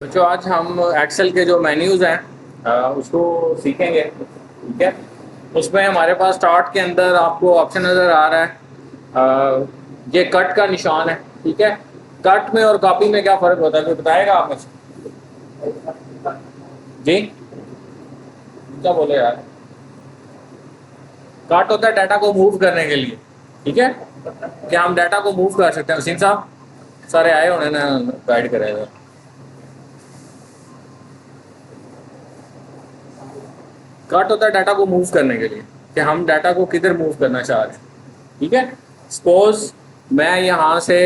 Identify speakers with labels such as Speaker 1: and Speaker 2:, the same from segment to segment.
Speaker 1: बच्चों आज हम एक्सेल के जो मेन्यूज़ हैं उसको सीखेंगे। ठीक है। उसमें हमारे पास स्टार्ट के अंदर आपको ऑप्शन नज़र आ रहा है। ये कट का निशान है। ठीक है। कट में और कॉपी में क्या फ़र्क होता है कोई बताएगा आप मुझे? जी क्या बोले यार। कट होता है डाटा को मूव करने के लिए। ठीक है। क्या हम डाटा को मूव कर सकते हैं? वसीम साहब सारे आए होने ना गाइड करेगा। कट होता है डाटा को मूव करने के लिए कि हम डाटा को किधर मूव करना चाह रहे हैं। ठीक है। सपोज मैं यहाँ से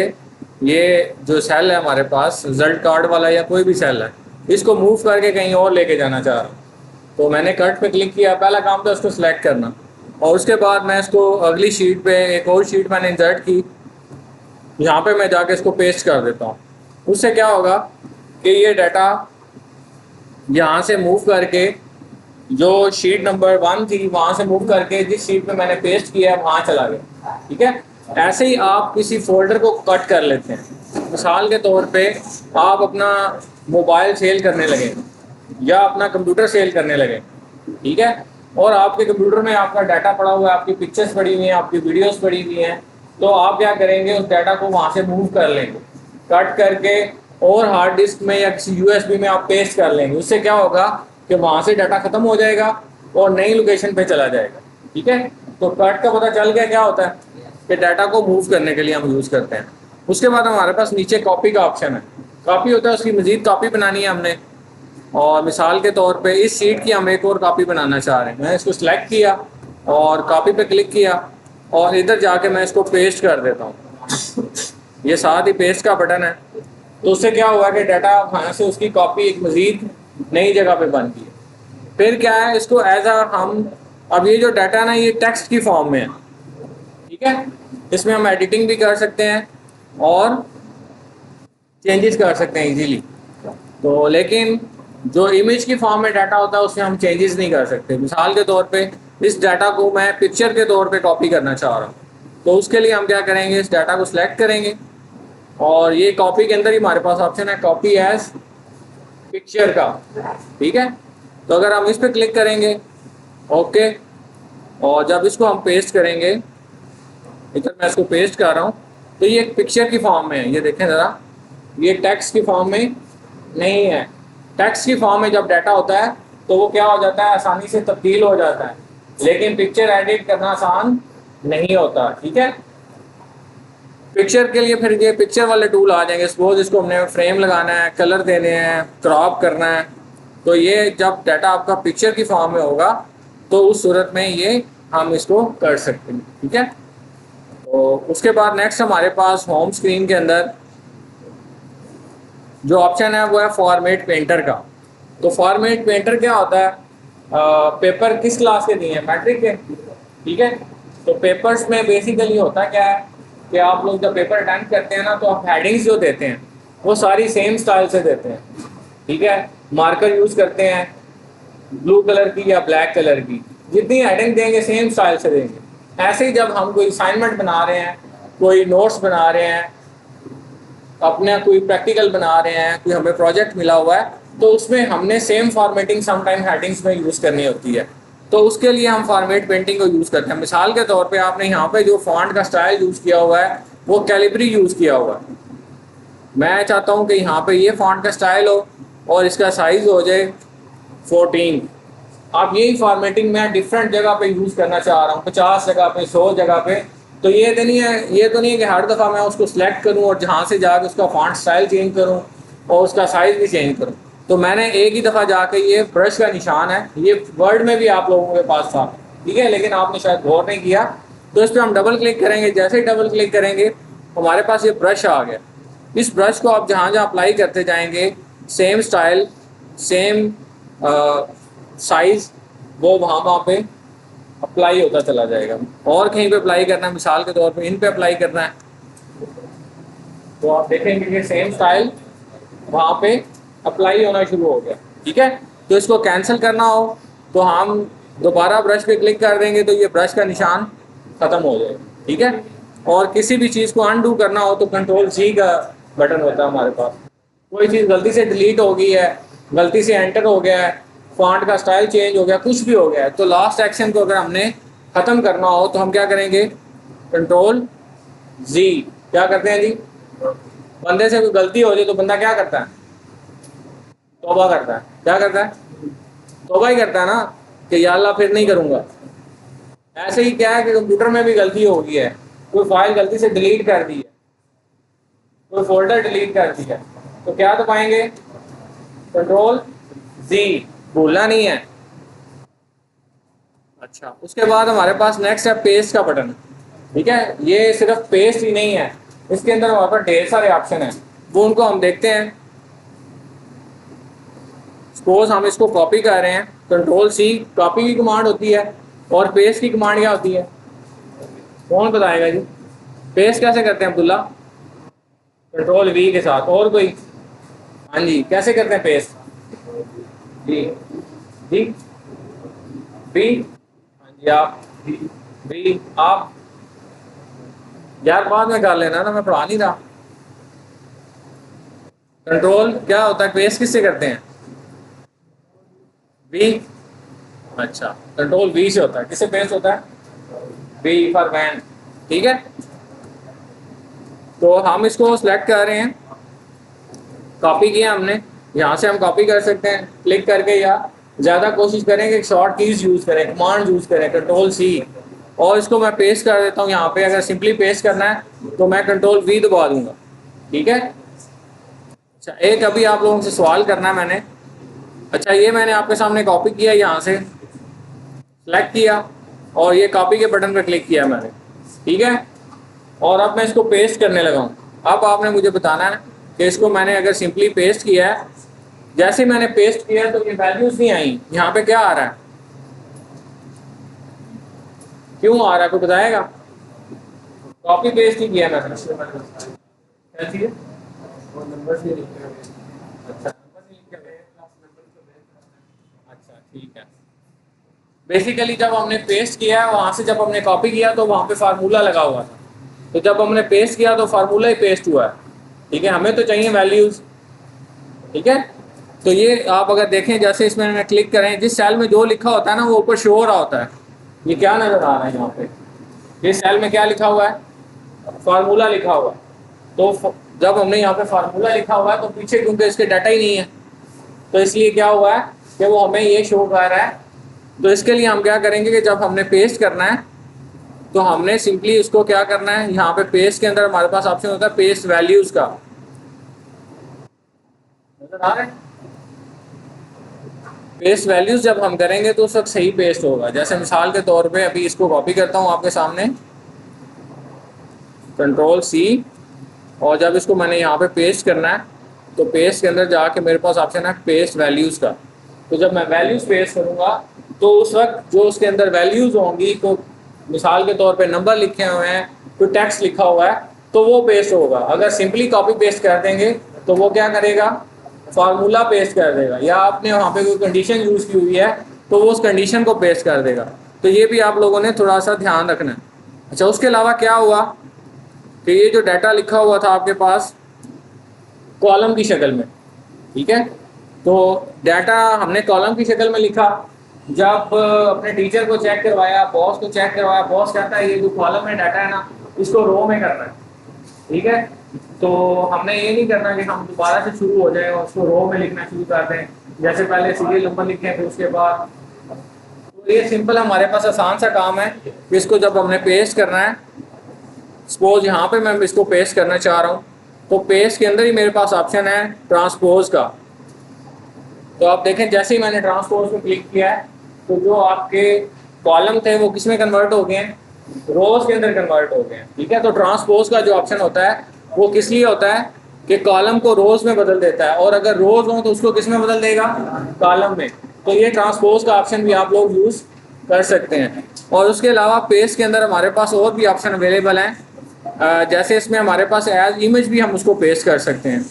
Speaker 1: ये जो सेल है हमारे पास रिजल्ट कार्ड वाला या कोई भी सेल है इसको मूव करके कहीं और लेके जाना चाह रहा हूँ। तो मैंने कट पे क्लिक किया। पहला काम था उसको सिलेक्ट करना और उसके बाद मैं इसको अगली शीट पे एक और शीट मैंने इंसर्ट की। यहाँ पे मैं जाके इसको पेस्ट कर देता हूँ। उससे क्या होगा कि ये डाटा यहाँ से मूव करके जो शीट नंबर 1 थी वहाँ से मूव करके जिस शीट पे मैंने पेस्ट किया है वहाँ चला गया। ठीक है। ऐसे ही आप किसी फोल्डर को कट कर लेते हैं। मिसाल के तौर पे आप अपना मोबाइल सेल करने लगे या अपना कंप्यूटर सेल करने लगे। ठीक है। और आपके कंप्यूटर में आपका डाटा पड़ा हुआ है, आपकी पिक्चर्स पड़ी हुई हैं, आपकी वीडियोस पड़ी हुई हैं। तो आप क्या करेंगे उस डाटा को वहाँ से मूव कर लेंगे कट करके और हार्ड डिस्क में या किसी यूएसबी में आप पेस्ट कर लेंगे। उससे क्या होगा कि वहाँ से डाटा ख़त्म हो जाएगा और नई लोकेशन पे चला जाएगा। ठीक है। तो कट का पता चल गया क्या होता है कि डाटा को मूव करने के लिए हम यूज़ करते हैं। उसके बाद हमारे पास नीचे कॉपी का ऑप्शन है। कॉपी होता है उसकी मज़ीद कॉपी बनानी है हमने। और मिसाल के तौर पे इस शीट की हम एक और कॉपी बनाना चाह रहे हैं। मैंने इसको सिलेक्ट किया और कॉपी पे क्लिक किया और इधर जाके मैं इसको पेस्ट कर देता हूँ। ये साथ ही पेस्ट का बटन है। तो उससे क्या हुआ कि डाटा वहाँ से उसकी कॉपी एक मज़ीद नई जगह पे बन गई। फिर क्या है इसको एज आ हम अब ये जो डाटा ना ये टेक्स्ट की फॉर्म में है। ठीक है। इसमें हम एडिटिंग भी कर सकते हैं और चेंजेस कर सकते हैं इजीली। तो लेकिन जो इमेज की फॉर्म में डाटा होता है उसमें हम चेंजेस नहीं कर सकते। मिसाल के तौर पे इस डाटा को मैं पिक्चर के तौर पे कॉपी करना चाह रहा हूँ। तो उसके लिए हम क्या करेंगे इस डाटा को सिलेक्ट करेंगे और ये कॉपी के अंदर ही हमारे पास ऑप्शन है कॉपी एज पिक्चर का। ठीक है। तो अगर हम इस पर क्लिक करेंगे ओके और जब इसको हम पेस्ट करेंगे इधर मैं इसको पेस्ट कर रहा हूँ तो ये एक पिक्चर की फॉर्म में है। ये देखें ज़रा ये टेक्स्ट की फॉर्म में नहीं है। टेक्स्ट की फॉर्म में जब डाटा होता है तो वो क्या हो जाता है आसानी से तब्दील हो जाता है लेकिन पिक्चर एडिट करना आसान नहीं होता। ठीक है। पिक्चर के लिए फिर ये पिक्चर वाले टूल आ जाएंगे। सपोज इसको हमने फ्रेम लगाना है, कलर देने हैं, क्रॉप करना है। तो ये जब डाटा आपका पिक्चर की फॉर्म में होगा तो उस सूरत में ये हम इसको कर सकते हैं। ठीक है। तो उसके बाद नेक्स्ट हमारे पास होम स्क्रीन के अंदर जो ऑप्शन है वो है फॉर्मेट पेंटर का। तो फॉर्मेट पेंटर क्या होता है? पेपर किस क्लास के दिए हैं? मैट्रिक के। ठीक है। तो पेपर्स में बेसिकली होता क्या है कि आप लोग जब पेपर अटेंड करते हैं ना तो आप हेडिंग्स जो देते हैं वो सारी सेम स्टाइल से देते हैं। ठीक है। मार्कर यूज़ करते हैं ब्लू कलर की या ब्लैक कलर की। जितनी हेडिंग देंगे सेम स्टाइल से देंगे। ऐसे ही जब हम कोई असाइनमेंट बना रहे हैं, कोई नोट्स बना रहे हैं, अपना कोई प्रैक्टिकल बना रहे हैं, कोई हमें प्रोजेक्ट मिला हुआ है तो उसमें हमने सेम फॉर्मेटिंग समटाइम हेडिंग्स में यूज़ करनी होती है। तो उसके लिए हम फॉर्मेट पेंटिंग को यूज़ करते हैं। मिसाल के तौर पे आपने यहाँ पे जो फॉन्ट का स्टाइल यूज़ किया हुआ है वो कैलिब्री यूज़ किया हुआ है। मैं चाहता हूँ कि यहाँ पे ये फॉन्ट का स्टाइल हो और इसका साइज़ हो जाए 14। आप यही फॉर्मेटिंग मैं डिफरेंट जगह पे यूज़ करना चाह रहा हूँ, 50 जगह पे, 100 जगह पे। तो ये तो नहीं है कि हर दफ़ा मैं उसको सिलेक्ट करूँ और जहाँ से जाकर उसका फॉन्ट स्टाइल चेंज करूँ और उसका साइज़ भी चेंज करूँ। तो मैंने एक ही दफ़ा जाकर ये ब्रश का निशान है, ये वर्ड में भी आप लोगों के पास था। ठीक है। लेकिन आपने शायद गौर नहीं किया। तो इस पर हम डबल क्लिक करेंगे। जैसे ही डबल क्लिक करेंगे हमारे पास ये ब्रश आ गया। इस ब्रश को आप जहाँ जहाँ अप्लाई करते जाएंगे सेम स्टाइल सेम साइज़ वो वहाँ वहाँ पे अप्लाई होता चला जाएगा। और कहीं पे अप्लाई करना है, मिसाल के तौर पे इन पे अप्लाई करना है तो आप देखेंगे कि सेम स्टाइल वहाँ पे अप्लाई होना शुरू हो गया। ठीक है। तो इसको कैंसिल करना हो तो हम दोबारा ब्रश पे क्लिक कर देंगे तो ये ब्रश का निशान ख़त्म हो जाएगा। ठीक है। और किसी भी चीज़ को अनडू करना हो तो कंट्रोल जी का बटन होता है हमारे पास। कोई चीज़ गलती से डिलीट हो गई है, गलती से एंटर हो गया है, फॉन्ट का स्टाइल चेंज हो गया, कुछ भी हो गया है, तो लास्ट एक्शन को अगर हमने ख़त्म करना हो तो हम क्या करेंगे, कंट्रोल जी। क्या करते हैं जी, बंदे से कोई गलती हो जाए तो बंदा क्या करता है, तौबा करता है। क्या करता है, तौबा ही करता है ना, कि या अल्लाह फिर नहीं करूँगा। ऐसे ही क्या है कि कंप्यूटर में भी गलती हो गई है, कोई फाइल गलती से डिलीट कर दी है, कोई फोल्डर डिलीट कर दिया, तो क्या दबाएंगे, कंट्रोल जी, भूलना नहीं है। अच्छा, उसके बाद हमारे पास नेक्स्ट है पेस्ट का बटन। ठीक है, ये सिर्फ पेस्ट ही नहीं है, इसके अंदर हमारे पास ढेर सारे ऑप्शन हैं, वो उनको हम देखते हैं। सपोज हम इसको कॉपी कर रहे हैं, कंट्रोल सी कॉपी की कमांड होती है, और पेस्ट की कमांड क्या होती है, कौन बताएगा जी, पेस्ट कैसे करते हैं अब्दुल्ला, कंट्रोल वी के साथ। और कोई, हाँ जी, कैसे करते हैं पेस्ट, जी जी बी, हाँ जी आप बी आप, यार बाद में कर लेना ना, मैं पढ़ा नहीं रहा। कंट्रोल क्या होता है, पेस्ट किससे करते हैं, वी। अच्छा, कंट्रोल वी से होता है, किससे पेस्ट होता है, वी फॉर वैन। ठीक है, तो हम इसको सिलेक्ट कर रहे हैं, कॉपी किया हमने, यहाँ से हम कॉपी कर सकते हैं क्लिक करके, या ज़्यादा कोशिश करें कि शॉर्ट कीज यूज़ करें, कमांड यूज़ करें, कंट्रोल सी। और इसको मैं पेस्ट कर देता हूँ यहाँ पे, अगर सिंपली पेस्ट करना है तो मैं कंट्रोल वी दबा दूंगा। ठीक है, अच्छा एक अभी आप लोगों से सवाल करना है मैंने। अच्छा, ये मैंने आपके सामने कॉपी किया, यहाँ से सेलेक्ट किया और ये कॉपी के बटन पर क्लिक किया मैंने। ठीक है, और अब मैं इसको पेस्ट करने लगा हूँ। अब आपने मुझे बताना है कि इसको मैंने अगर सिंपली पेस्ट किया है, जैसे मैंने पेस्ट किया तो ये वैल्यूज नहीं आई, यहाँ पे क्या आ रहा है, क्यों आ रहा है, कोई बताएगा, कॉपी पेस्ट ही किया मैंने। क्या चीज़, अच्छा अच्छा ठीक है। बेसिकली जब हमने पेस्ट किया, वहाँ से जब हमने कॉपी किया तो वहाँ पे फार्मूला लगा हुआ था, तो जब हमने पेस्ट किया तो फार्मूला ही पेस्ट हुआ है। ठीक है, हमें तो चाहिए वैल्यूज। ठीक है, तो ये आप अगर देखें, जैसे इसमें मैं क्लिक करें, जिस सेल में जो लिखा होता है ना वो ऊपर शो हो रहा होता है। ये क्या नज़र आ रहा है यहाँ पे, इस सेल में क्या लिखा हुआ है, फार्मूला लिखा हुआ है। तो जब हमने यहाँ पे फार्मूला लिखा हुआ है तो पीछे क्योंकि इसके डाटा ही नहीं है, तो इसलिए क्या हुआ है कि वो हमें ये शो कर रहा है। तो इसके लिए हम क्या करेंगे कि जब हमने पेस्ट करना है तो हमने सिंपली इसको क्या करना है, यहाँ पे पेस्ट के अंदर हमारे पास ऑप्शन होता है पेस्ट वैल्यूज का, नजर आ रहा है। पेस्ट वैल्यूज जब हम करेंगे तो उस वक्त सही पेस्ट होगा। जैसे मिसाल के तौर पे अभी इसको कॉपी करता हूँ आपके सामने, कंट्रोल सी, और जब इसको मैंने यहाँ पे पेस्ट करना है तो पेस्ट के अंदर जाके मेरे पास ऑप्शन है पेस्ट वैल्यूज़ का। तो जब मैं वैल्यूज़ पेस्ट करूँगा तो उस वक्त जो उसके अंदर वैल्यूज़ होंगी, तो मिसाल के तौर पे नंबर लिखे हुए हैं, कोई टेक्स्ट लिखा हुआ है, तो वो पेस्ट होगा। अगर सिंपली कॉपी पेस्ट कर देंगे तो वो क्या करेगा, फार्मूला पेस्ट कर देगा, या आपने वहाँ पे कोई कंडीशन यूज़ की हुई है तो वो उस कंडीशन को पेस्ट कर देगा। तो ये भी आप लोगों ने थोड़ा सा ध्यान रखना है। अच्छा, उसके अलावा क्या हुआ कि ये जो डाटा लिखा हुआ था आपके पास कॉलम की शक्ल में, ठीक है, तो डाटा हमने कॉलम की शक्ल में लिखा। जब अपने टीचर को चेक करवाया, बॉस को चेक करवाया, बॉस कहता है ये जो कॉलम में डाटा है ना इसको रो में करना है। ठीक है, तो हमने ये नहीं करना कि हम दोबारा से शुरू हो जाए और उसको रो में लिखना शुरू कर दें, जैसे पहले सीरियल नंबर लिखे फिर उसके बाद। तो ये सिंपल हमारे पास आसान सा काम है कि इसको जब हमने पेस्ट करना है, सपोज यहाँ पे मैं इसको पेस्ट करना चाह रहा हूँ, तो पेस्ट के अंदर ही मेरे पास ऑप्शन है ट्रांसपोज का। तो आप देखें जैसे ही मैंने ट्रांसपोज पे क्लिक किया है तो जो आपके कॉलम थे वो किस में कन्वर्ट हो गए हैं, रोज के अंदर कन्वर्ट हो गए हैं। ठीक है, तो ट्रांसपोज का जो ऑप्शन होता है वो किस लिए होता है कि कॉलम को रोज में बदल देता है, और अगर रोज हो तो उसको किस में बदल देगा, कॉलम में। तो ये ट्रांसपोज का ऑप्शन भी आप लोग यूज़ कर सकते हैं। और उसके अलावा पेस्ट के अंदर हमारे पास और भी ऑप्शन अवेलेबल हैं, जैसे इसमें हमारे पास एज इमेज भी हम उसको पेस्ट कर सकते हैं।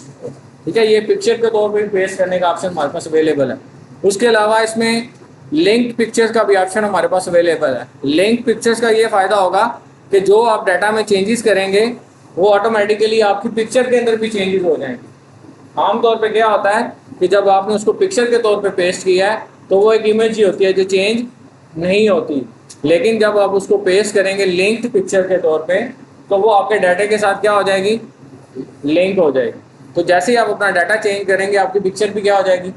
Speaker 1: ठीक है, ये पिक्चर के तौर पे पेस्ट करने का ऑप्शन हमारे पास अवेलेबल है। उसके अलावा इसमें लिंक पिक्चर्स का भी ऑप्शन हमारे पास अवेलेबल है। लिंक पिक्चर्स का ये फ़ायदा होगा कि जो आप डाटा में चेंजेस करेंगे वो ऑटोमेटिकली आपकी पिक्चर के अंदर भी चेंजेस हो जाएंगे। आमतौर पे क्या होता है कि जब आपने उसको पिक्चर के तौर पे पेस्ट किया है तो वो एक इमेज ही होती है जो चेंज नहीं होती, लेकिन जब आप उसको पेस्ट करेंगे लिंक्ड पिक्चर के तौर पे तो वो आपके डाटा के साथ क्या हो जाएगी, लिंक हो जाएगी। तो जैसे ही आप अपना डाटा चेंज करेंगे आपकी पिक्चर भी क्या हो जाएगी,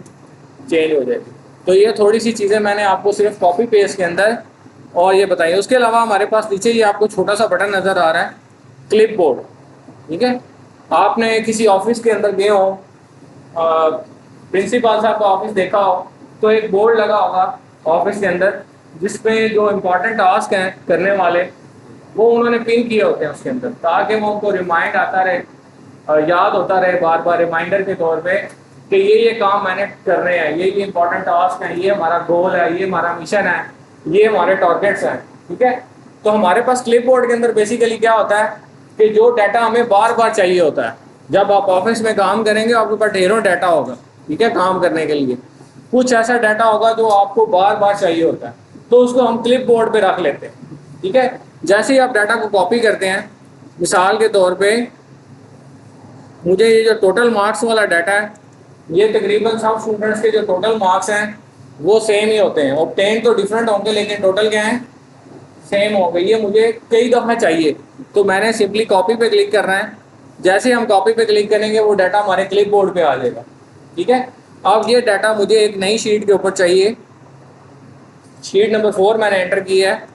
Speaker 1: चेंज हो जाएगी। तो ये थोड़ी सी चीज़ें मैंने आपको सिर्फ कॉपी पेस्ट के अंदर और ये बताइए। उसके अलावा हमारे पास नीचे ये आपको छोटा सा बटन नज़र आ रहा है, क्लिप बोर्ड। ठीक है, आपने किसी ऑफिस के अंदर गए हो, प्रिंसिपल साहब का ऑफिस देखा हो, तो एक बोर्ड लगा होगा ऑफिस के अंदर जिसपे जो इम्पोर्टेंट टास्क हैं करने वाले वो उन्होंने पिन किए होते हैं उसके अंदर, ताकि वो उनको रिमाइंड आता रहे, याद होता रहे बार बार रिमाइंडर के तौर पे कि ये काम मैंने करने हैं, ये इंपॉर्टेंट टास्क है, ये हमारा गोल है, ये हमारा मिशन है, ये हमारे टारगेट्स हैं। ठीक है, तो हमारे पास क्लिप बोर्ड के अंदर बेसिकली क्या होता है कि जो डाटा हमें बार बार चाहिए होता है, जब आप ऑफिस में काम करेंगे आपके पास ढेरों डाटा होगा, ठीक है, काम करने के लिए कुछ ऐसा डाटा होगा जो आपको बार बार चाहिए होता है, तो उसको हम क्लिप बोर्ड पे रख लेते हैं। ठीक है, जैसे ही आप डाटा को कॉपी करते हैं, मिसाल के तौर पे मुझे ये जो टोटल मार्क्स वाला डाटा है, ये तकरीबन सब स्टूडेंट्स के जो टोटल मार्क्स हैं वो सेम ही होते हैं, ऑब्टेन तो डिफरेंट होंगे लेकिन टोटल क्या है, सेम होंगे। ये मुझे कई दफ़ा चाहिए, तो मैंने सिंपली कॉपी पे क्लिक करना है। जैसे हम कॉपी पे क्लिक करेंगे वो डाटा हमारे क्लिप बोर्ड पे आ जाएगा। ठीक है, अब ये डाटा मुझे एक नई शीट के ऊपर चाहिए, शीट नंबर 4 मैंने एंटर किया है।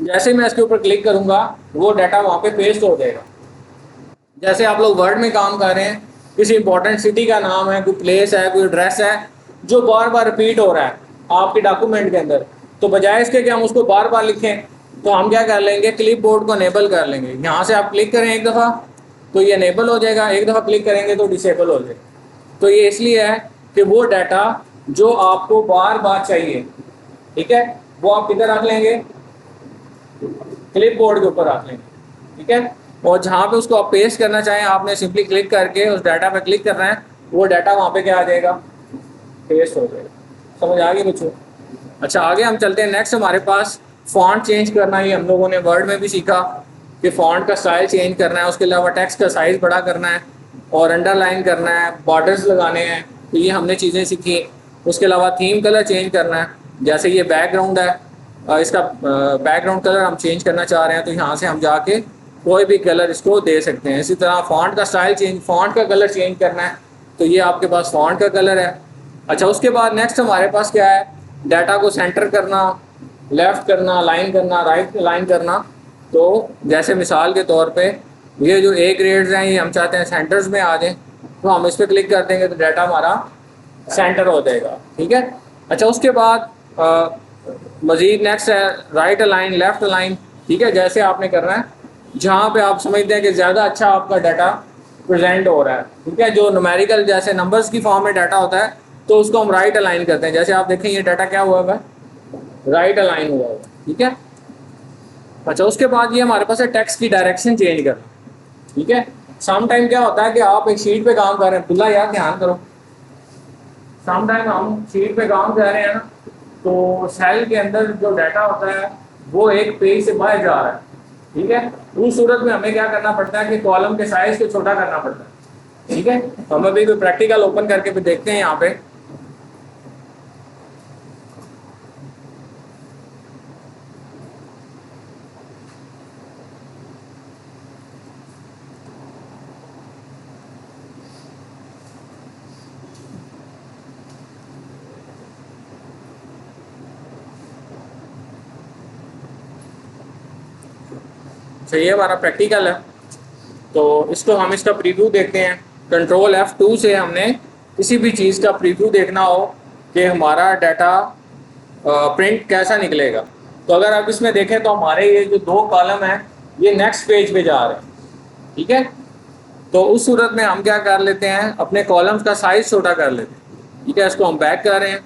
Speaker 1: जैसे मैं इसके ऊपर क्लिक करूँगा वो डाटा वहाँ पे पेस्ट हो जाएगा। जैसे आप लोग वर्ड में काम कर रहे हैं, किसी इंपॉर्टेंट सिटी का नाम है, कोई प्लेस है, कोई एड्रेस है जो बार बार रिपीट हो रहा है आपके डॉक्यूमेंट के अंदर, तो बजाय इसके कि हम उसको बार बार लिखें तो हम क्या कर लेंगे, क्लिप बोर्ड को अनेबल कर लेंगे। यहाँ से आप क्लिक करें एक दफ़ा तो ये अनेबल हो जाएगा, एक दफ़ा क्लिक करेंगे तो डिसेबल हो जाएगा। तो ये इसलिए है कि वो डाटा जो आपको बार बार चाहिए, ठीक है, वो आप किधर रख लेंगे, क्लिप बोर्ड के ऊपर रख लेंगे। ठीक है, और जहाँ पे उसको आप पेस्ट करना चाहें आपने सिंपली क्लिक करके उस डाटा पे क्लिक करना है, वो डाटा वहाँ पे क्या आ जाएगा, पेस्ट हो जाएगा। समझ आ गई बच्चों? अच्छा, आगे हम चलते हैं। नेक्स्ट हमारे पास फॉन्ट चेंज करना, ये हम लोगों ने वर्ड में भी सीखा कि फॉन्ट का स्टाइल चेंज करना है, उसके अलावा टेक्स्ट का साइज़ बड़ा करना है और अंडरलाइन करना है, बॉर्डर्स लगाने हैं, तो ये हमने चीज़ें सीखी। उसके अलावा थीम कलर चेंज करना है, जैसे ये बैकग्राउंड है, इसका बैकग्राउंड कलर हम चेंज करना चाह रहे हैं तो यहाँ से हम जाके कोई भी कलर इसको दे सकते हैं। इसी तरह फॉन्ट का स्टाइल चेंज, फॉन्ट का कलर चेंज करना है तो ये आपके पास फॉन्ट का कलर है। अच्छा, उसके बाद नेक्स्ट हमारे पास क्या है, डाटा को सेंटर करना, लेफ़्ट करना, लाइन करना, राइट लाइन करना। तो जैसे मिसाल के तौर पे ये जो ए ग्रेड्स हैं ये हम चाहते हैं सेंटर्स में आ जाएं, तो हम इस पर क्लिक कर देंगे तो डाटा हमारा सेंटर हो जाएगा। ठीक है, अच्छा, उसके बाद मज़ीद नेक्स्ट है राइट अलाइन, लेफ़्ट अलाइन। ठीक है, जैसे आपने करना है जहाँ पे आप समझते हैं कि ज़्यादा अच्छा आपका डाटा प्रेजेंट हो रहा है। ठीक है, जो न्यूमेरिकल जैसे नंबर्स की फॉर्म में डाटा होता है तो उसको हम राइट अलाइन करते हैं। जैसे आप देखें ये डाटा क्या हुआ है, राइट अलाइन हुआ है। ठीक है, अच्छा, उसके बाद ये हमारे पास है टेक्स्ट की डायरेक्शन चेंज करना। ठीक है, सम टाइम क्या होता है कि आप एक शीट पे काम कर रहे हैं, अब्दुल्ला यार ध्यान करो, सम टाइम हम शीट पे काम कर रहे हैं ना, तो सेल के अंदर जो डाटा होता है वो एक पेज से बाहर जा रहा है। ठीक है, उस सूरत में हमें क्या करना पड़ता है कि कॉलम के साइज को छोटा करना पड़ता है। ठीक है, हम अभी कोई प्रैक्टिकल ओपन करके भी देखते हैं यहाँ पे। तो ये हमारा प्रैक्टिकल है, तो इसको हम इसका प्रीव्यू देखते हैं। कंट्रोल F2 से हमने किसी भी चीज़ का प्रीव्यू देखना हो कि हमारा डाटा प्रिंट कैसा निकलेगा। तो अगर आप इसमें देखें तो हमारे ये जो 2 कॉलम हैं ये नेक्स्ट पेज पे जा रहे हैं। ठीक है, तो उस सूरत में हम क्या कर लेते हैं, अपने कॉलम्स का साइज़ छोटा कर लेते हैं। ठीक है, इसको हम बैक कर रहे हैं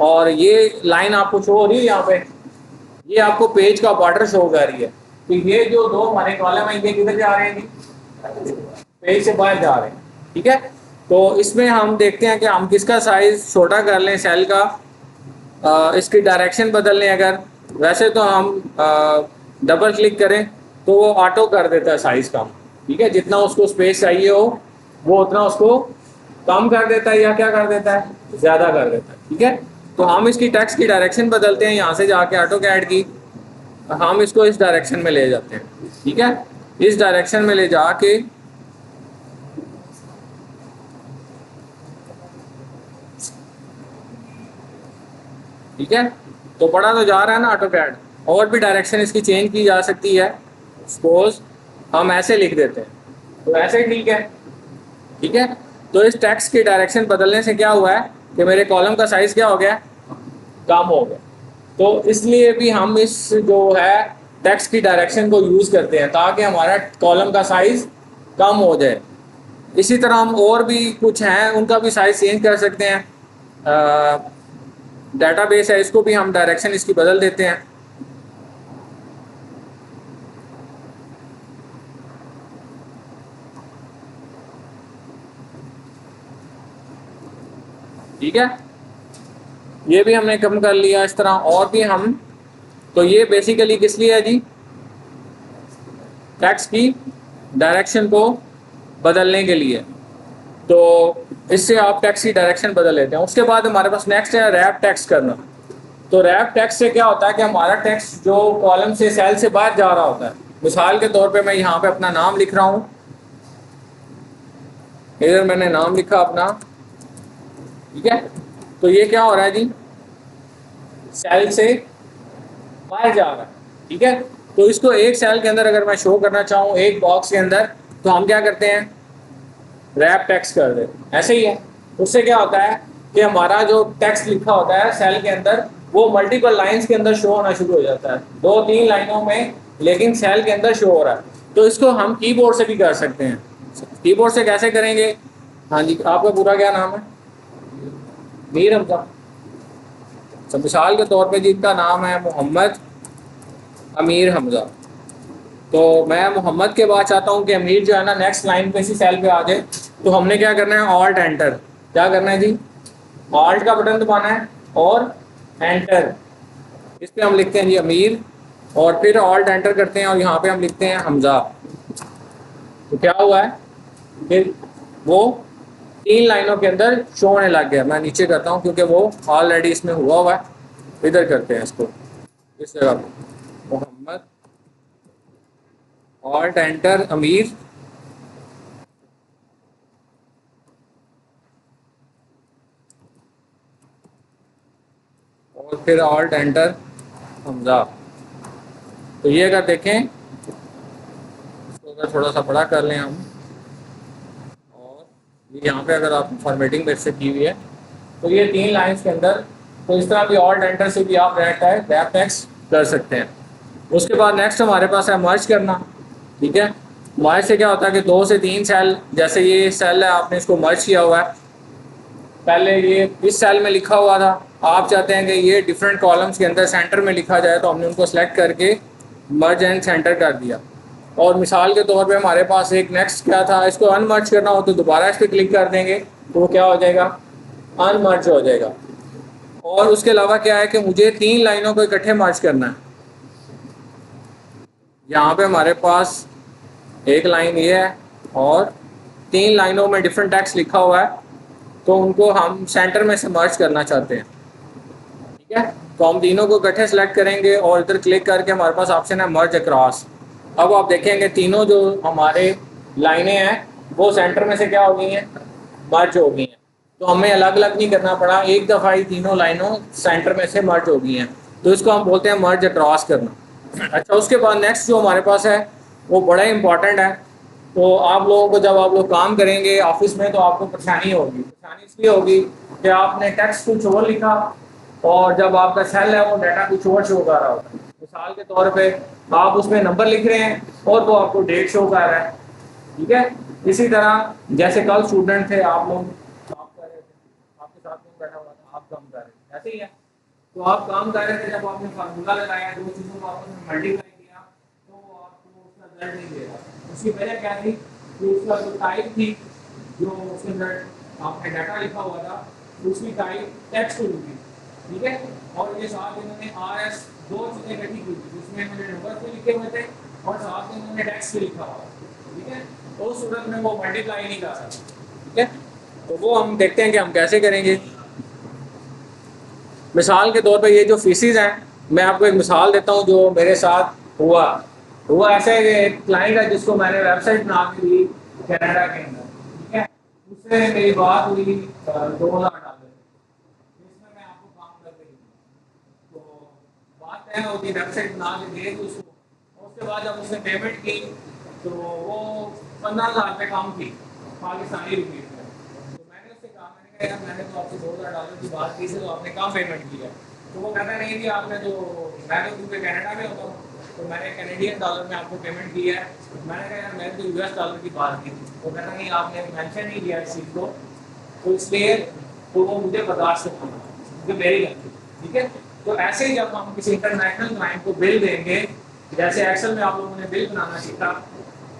Speaker 1: और ये लाइन आपको शो हो रही है यहाँ पे, ये आपको पेज का बॉर्डर शो कर रही है। तो ये जो 2 हमारे कॉलम हैं ये किधर जा रहे हैं, पेज से बाहर जा रहे हैं। ठीक है, तो इसमें हम देखते हैं कि हम किसका साइज छोटा कर लें सेल का, इसकी डायरेक्शन बदल लें। अगर वैसे तो हम डबल क्लिक करें तो वो ऑटो कर देता है साइज़ कम। ठीक है, जितना उसको स्पेस चाहिए हो वो उतना उसको कम कर देता है या क्या कर देता है, ज़्यादा कर देता है। ठीक है, तो हम इसकी टेक्स्ट की डायरेक्शन बदलते हैं, यहाँ से जाके ऑटोकैड की हम इसको इस डायरेक्शन में ले जाते हैं। ठीक है, इस डायरेक्शन में ले जाके ठीक है, तो पढ़ा तो जा रहा है ना ऑटोकैड। और भी डायरेक्शन इसकी चेंज की जा सकती है। सपोज हम ऐसे लिख देते हैं, तो ऐसे ठीक है। ठीक है, तो इस टेक्स्ट की डायरेक्शन बदलने से क्या हुआ है कि मेरे कॉलम का साइज क्या हो गया, कम हो गया। तो इसलिए भी हम इस जो है टेक्स्ट की डायरेक्शन को यूज़ करते हैं ताकि हमारा कॉलम का साइज कम हो जाए। इसी तरह हम और भी कुछ हैं उनका भी साइज चेंज कर सकते हैं। डेटाबेस है, इसको भी हम डायरेक्शन इसकी बदल देते हैं। ठीक है, ये भी हमने कम कर लिया इस तरह। और भी हम, तो ये बेसिकली किस लिए है जी, टेक्स्ट की डायरेक्शन को बदलने के लिए। तो इससे आप टेक्स्ट की डायरेक्शन बदल लेते हैं। उसके बाद हमारे पास नेक्स्ट है रैप टेक्स्ट करना। तो रैप टेक्स्ट से क्या होता है कि हमारा टेक्स्ट जो कॉलम से सेल से बाहर जा रहा होता है, मिसाल के तौर पे मैं यहाँ पे अपना नाम लिख रहा हूँ, इधर मैंने नाम लिखा अपना। ठीक है, तो ये क्या हो रहा है जी, सेल से बाहर जा रहा है। ठीक है, तो इसको एक सेल के अंदर अगर मैं शो करना चाहूँ, एक बॉक्स के अंदर, तो हम क्या करते हैं, रैप टेक्स्ट कर दे। ऐसे ही है, उससे क्या होता है कि हमारा जो टेक्स्ट लिखा होता है सेल के अंदर, वो मल्टीपल लाइंस के अंदर शो होना शुरू हो जाता है, 2-3 लाइनों में, लेकिन सेल के अंदर शो हो रहा है। तो इसको हम कीबोर्ड से भी कर सकते हैं। कीबोर्ड से कैसे करेंगे? हाँ जी, आपका पूरा क्या नाम है? मीर हमजा। तो मिसाल के तौर पे जिनका नाम है मोहम्मद अमीर हमजा, तो मैं मोहम्मद के बाद चाहता हूँ कि अमीर जो है ना नेक्स्ट लाइन पे इसी सेल पे आ जाए। तो हमने क्या करना है, ऑल्ट एंटर। क्या करना है जी, ऑल्ट का बटन दबाना है और एंटर। इस पे हम लिखते हैं जी अमीर, और फिर ऑल्ट एंटर करते हैं और यहाँ पे हम लिखते हैं हमजा। तो क्या हुआ है, फिर वो 3 लाइनों के अंदर शो होने लग गया। मैं नीचे करता हूँ क्योंकि वो ऑलरेडी इसमें हुआ है। इधर करते हैं इसको, इस जगह पे मोहम्मद, ऑल्ट एंटर अमीर, और फिर ऑल्ट एंटर हमजा। तो ये अगर देखें, इसको अगर थोड़ा सा बड़ा कर लें हम, और ये यहाँ पे अगर आप फॉर्मेटिंग मेरे से की हुई है, तो ये 3 लाइंस के अंदर, तो इस तरह भी ऑल्ट एंटर से भी आप रैप टेक्स्ट कर सकते हैं। उसके बाद नेक्स्ट हमारे पास है मर्ज करना। ठीक है, मर्ज से क्या होता है कि 2 से 3 सेल, जैसे ये सेल है आपने इसको मर्ज किया हुआ है, पहले ये इस सेल में लिखा हुआ था, आप चाहते हैं कि ये डिफरेंट कॉलम्स के अंदर सेंटर में लिखा जाए, तो हमने उनको सेलेक्ट करके मर्ज एंड सेंटर कर दिया। और मिसाल के तौर पे हमारे पास एक नेक्स्ट क्या था, इसको अनमर्ज करना हो तो दोबारा इस पर क्लिक कर देंगे तो वो क्या हो जाएगा, अनमर्ज हो जाएगा। और उसके अलावा क्या है कि मुझे 3 लाइनों को इकट्ठे मर्ज करना है। यहाँ पे हमारे पास एक लाइन ये है और 3 लाइनों में डिफरेंट टेक्स्ट लिखा हुआ है, तो उनको हम सेंटर में से मर्ज करना चाहते हैं। ठीक है, तो हम तीनों को इकट्ठे सेलेक्ट करेंगे और इधर क्लिक करके हमारे पास ऑप्शन है मर्ज अक्रॉस। अब आप देखेंगे तीनों जो हमारे लाइनें हैं वो सेंटर में से क्या हो गई हैं, मर्ज हो गई हैं। तो हमें अलग अलग नहीं करना पड़ा, एक दफ़ा ही तीनों लाइनों सेंटर में से मर्ज हो गई हैं। तो इसको हम बोलते हैं मर्ज अक्रॉस करना। अच्छा, उसके बाद नेक्स्ट जो हमारे पास है वो बड़ा इंपॉर्टेंट है। तो आप लोगों को जब आप लोग काम करेंगे ऑफिस में, तो आपको परेशानी होगी। परेशानी इसलिए होगी कि आपने टेक्स्ट कुछ और लिखा और जब आपका सेल है वो डाटा कुछ और शो कर रहा होता है। मिसाल के तौर पे आप उसमें नंबर लिख रहे हैं और वो आपको डेट शो कर रहा है। ठीक है, इसी तरह जैसे कल स्टूडेंट थे, आप लोग काम कर रहे थे, आपके साथ में बैठा हुआ था, आप काम कर रहे थे, ऐसे ही है। तो आप काम कर रहे थे, जब आपने फार्मूला लगाया, 2 चीज़ों को आपस में मल्टीप्लाई किया, तो आपको उसका रिजल्ट नहीं देगा। उसकी वजह क्या थी कि उसका जो टाइप थी, जो उसके अंदर आपने डाटा लिखा हुआ था, उसकी टाइप टेक्स्ट होगी थी। ठीक है, और ये साथ इन्होंने RS 2 चीज़ें इकट्ठी की थी, जिसमें इन्होंने नंबर भी लिखे हुए थे और साथ में इन्होंने टेक्स्ट भी लिखा हुआ। ठीक है, तो उस सूरत में वो मल्टीप्लाई नहीं कर सकता। ठीक है, तो वो हम देखते हैं कि हम कैसे करेंगे। मिसाल के तौर पे ये जो फीसिस हैं, मैं आपको एक मिसाल देता हूँ जो मेरे साथ हुआ। हुआ ऐसा है कि एक क्लाइंट है जिसको मैंने वेबसाइट बना के दी कनाडा के अंदर। ठीक है, उससे मेरी बात हुई $2000, इसमें मैं आपको काम कर रही हूँ। तो बात तय होगी, वेबसाइट बना के दे दी उसको, और उसके बाद जब उसने पेमेंट की तो वो 15,000 पे काम की पाकिस्तानी रुपये में। तो मैंने उससे कहा, मैंने कहा यार मैंने तो आपसे $2000 की बात की थी, तो आपने कहाँ पेमेंट किया? तो वो कहता नहीं कि आपने जो, मैं तो क्योंकि कनाडा में होता हूँ तो मैंने कैनेडियन डॉलर में आपको पेमेंट किया है। मैंने कहा यार मैंने तो US डॉलर की बात की थी। वो कहता नहीं आपने मेंशन नहीं किया इस चीज़ को, तो इसलिए तो वो मुझे बर्दाश्त करना क्योंकि मेरी गलती। ठीक है, तो ऐसे ही जब हम किसी इंटरनेशनल क्लाइंट को बिल देंगे, जैसे एक्सेल में आप लोगों ने बिल बनाना सीखा,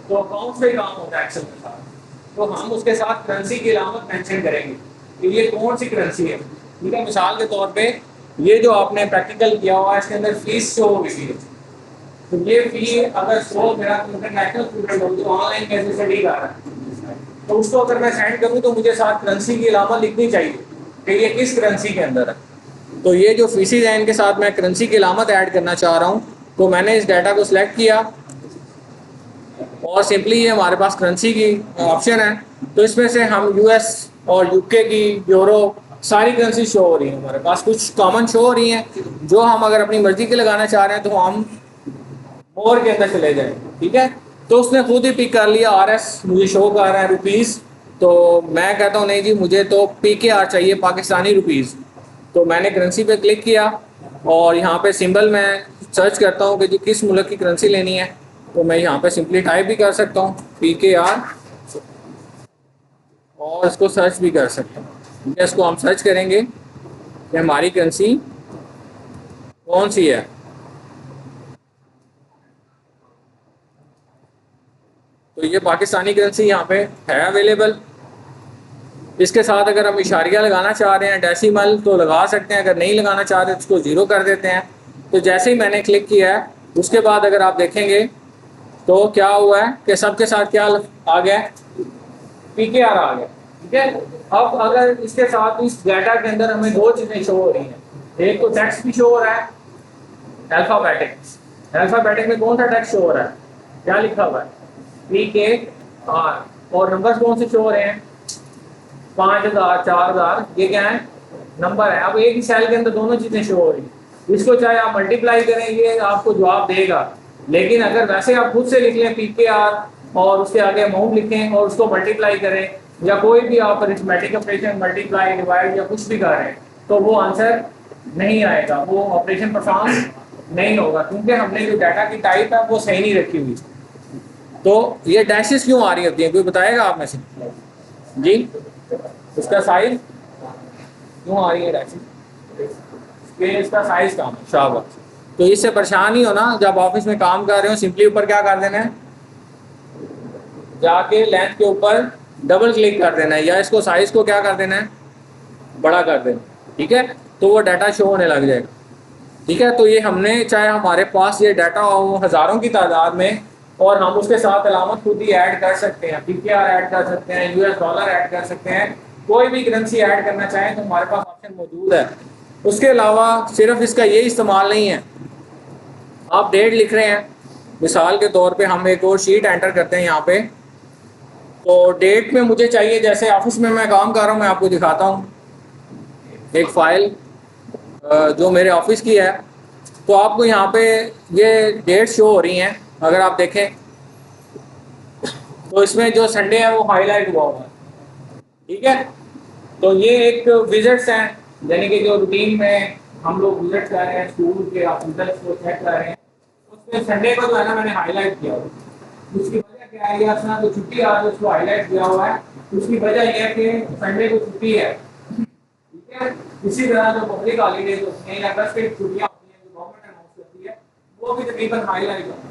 Speaker 1: तो अकाउंट्स पे काम होता है एक्सेल के साथ, तो हम उसके साथ करेंसी की अलामत मेंशन करेंगे कि ये कौन सी करेंसी है। ठीक है, मिसाल के तौर पे ये जो आपने प्रैक्टिकल किया हुआ है इसके अंदर फीस शो होगी, तो ये फी अगर शो मेरा इंटरनेशनल स्टूडेंट हो जो ऑनलाइन कैसे स्टडी कर रहा है, तो उसको अगर मैं सेंड करूँ तो मुझे साथ करेंसी की अलामत लिखनी चाहिए कि ये किस करेंसी के अंदर है। तो ये जो फीसिस है इनके साथ मैं करेंसी की अलामत ऐड करना चाह रहा हूँ, तो मैंने इस डाटा को सिलेक्ट किया और सिंपली ये हमारे पास करेंसी की ऑप्शन है। तो इसमें से हम US और UK की, यूरो, सारी करेंसी शो हो रही है हमारे पास। कुछ कॉमन शो हो रही हैं जो हम अगर अपनी मर्जी के लगाना चाह रहे हैं तो हम मोर के अंदर चले जाएं। ठीक है, तो उसने खुद ही पिक कर लिया RS मुझे शो कर रहा है रुपीज़, तो मैं कहता हूँ नहीं जी मुझे तो PKR चाहिए, पाकिस्तानी रुपीज़। तो मैंने करेंसी पे क्लिक किया और यहाँ पे सिंबल मैं सर्च करता हूँ कि जी किस मुल्क की करेंसी लेनी है, तो मैं यहाँ पे सिंपली टाइप भी कर सकता हूँ PKR और इसको सर्च भी कर सकता हूँ। ठीक है, इसको हम सर्च करेंगे कि हमारी करेंसी कौन सी है। तो ये पाकिस्तानी करेंसी यहाँ पे है अवेलेबल। इसके साथ अगर हम इशारिया लगाना चाह रहे हैं, डेसिमल, तो लगा सकते हैं। अगर नहीं लगाना चाह रहे तो उसको ज़ीरो कर देते हैं। तो जैसे ही मैंने क्लिक किया है उसके बाद अगर आप देखेंगे तो क्या हुआ है कि सबके साथ क्या आ गया, PKR आ गया। ठीक है, अब अगर इसके साथ इस डाटा के अंदर हमें दो चीज़ें शो हो रही हैं, एक तो टेक्स्ट भी शो हो रहा है अल्फ़ाबेटिक। अल्फ़ाबेटिक में कौन सा टेक्स्ट शो हो रहा है, क्या लिखा हुआ है PKR, और नंबर कौन से शो हो रहे हैं 5,000 4,000, ये क्या है नंबर है। अब एक ही सेल के अंदर दोनों चीज़ें शो हो रही हैं, इसको चाहे आप मल्टीप्लाई करें ये आपको जवाब देगा, लेकिन अगर वैसे आप खुद से लिख लें PKR और उसके आगे अमाउंट लिखें और उसको मल्टीप्लाई करें, या कोई भी आप अरिथमेटिक ऑपरेशन मल्टीप्लाई डिवाइड या कुछ भी करें, तो वो आंसर नहीं आएगा, वो ऑपरेशन परफॉर्म नहीं होगा, क्योंकि हमने जो डाटा की टाइप है वो सही नहीं रखी हुई। तो ये डैशेस क्यों आ रही होती हैं, कोई बताएगा आप में से जी? इसका साइज क्यों आ रही है डैशेस? इसका साइज कम है, शाबाश। तो इससे परेशान ही हो ना, जब ऑफिस में काम कर रहे हो सिंपली ऊपर क्या कर देना है, जाके लेंथ के ऊपर डबल क्लिक कर देना है, या इसको साइज को क्या कर देना है, बड़ा कर देना। ठीक है, तो वो डाटा शो होने लग जाएगा। ठीक है, तो ये हमने, चाहे हमारे पास ये डाटा हो हज़ारों की तादाद में, और हम उसके साथ अलामत खुद ही ऐड कर सकते हैं, PKR ऐड कर सकते हैं, US डॉलर ऐड कर सकते हैं, कोई भी करेंसी ऐड करना चाहें तो हमारे पास ऑप्शन मौजूद है। उसके अलावा सिर्फ इसका ये इस्तेमाल नहीं है, आप डेट लिख रहे हैं, मिसाल के तौर पे हम एक और शीट एंटर करते हैं यहाँ पे, तो डेट में मुझे चाहिए, जैसे ऑफिस में मैं काम कर रहा हूँ, मैं आपको दिखाता हूँ एक फ़ाइल जो मेरे ऑफिस की है, तो आपको यहाँ पे ये डेट शो हो रही हैं। अगर आप देखें तो इसमें जो संडे है वो हाईलाइट हुआ हुआ है। ठीक है, तो ये एक विजिट्स हैं, यानी कि जो रूटीन में हम लोग विजिट कर रहे हैं स्कूल के, आप रिजल्ट को चेक कर रहे हैं, उसमें संडे को जो है ना मैंने हाईलाइट किया हुआ। उसकी वजह क्या है, या अपना तो छुट्टी आज उसको हाईलाइट किया हुआ है, उसकी वजह यह है कि संडे को छुट्टी है। ठीक है, इसी तरह जो पब्लिक हॉलीडेज होती हैं या 10 की छुट्टियाँ होती हैं जो गवर्नमेंट अनाउंस करती है, वो भी तकरीबन हाईलाइट होती है।